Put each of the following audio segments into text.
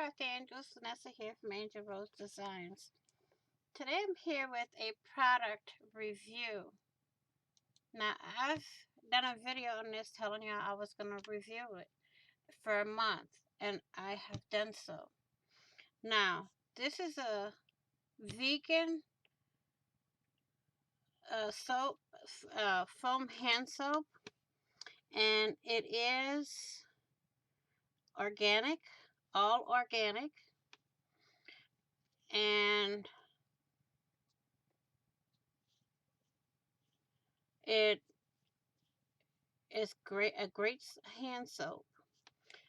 Craft Angels, Vanessa here from Angel Rose Designs. Today I'm here with a product review. Now I've done a video on this telling you I was going to review it for a month, and I have done so. Now this is a vegan soap, foam hand soap, and it is organic, all organic, and it is a great hand soap.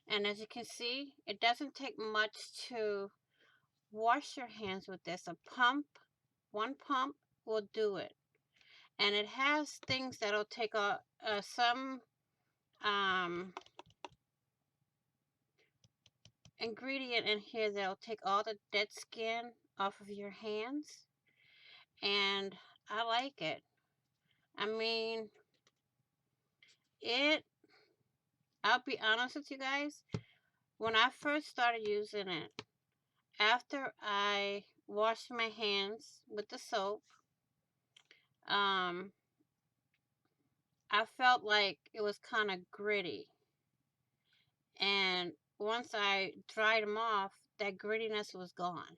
And as you can see, it doesn't take much to wash your hands with this. One pump will do it. And it has things that'll take some ingredient in here that'll take all the dead skin off of your hands. And I like it. I mean, I'll be honest with you guys, when I first started using it, after I washed my hands with the soap, I felt like it was kind of gritty. And once I dried them off, that grittiness was gone.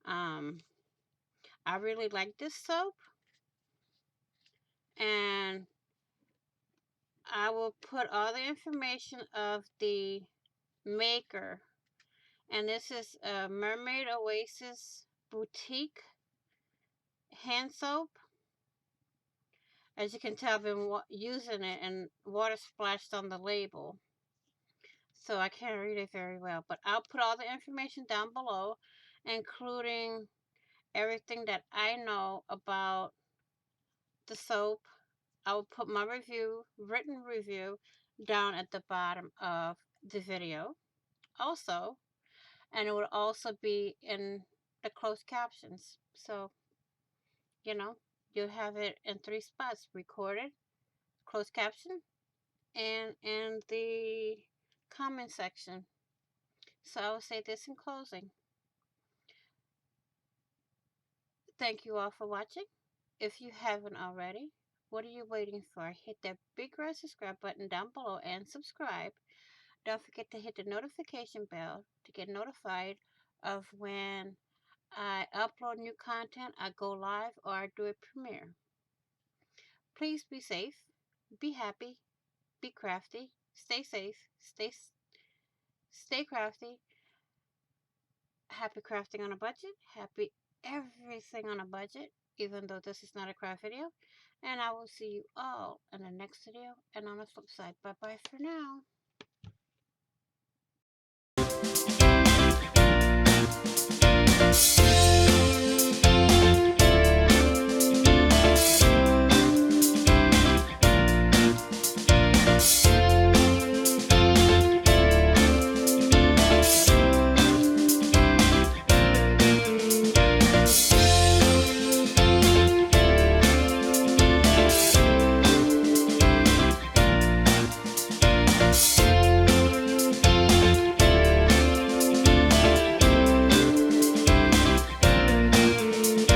I really like this soap. And I will put all the information of the maker. And this is a Mermaid Oasis Boutique hand soap. As you can tell, I've been using it and water splashed on the label, so I can't read it very well. But I'll put all the information down below, including everything that I know about the soap. I will put my written review, down at the bottom of the video also, and it will also be in the closed captions. So, you'll have it in 3 spots: recorded, closed caption, and in the comment section. So I will say this in closing. Thank you all for watching. If you haven't already, what are you waiting for? Hit that big red subscribe button down below and subscribe. Don't forget to hit the notification bell to get notified of when I upload new content, I go live, or I do a premiere. Please be safe, be happy, be crafty, stay safe, stay crafty. Happy crafting on a budget. Happy everything on a budget, even though this is not a craft video. And I will see you all in the next video and on the flip side. Bye bye for now.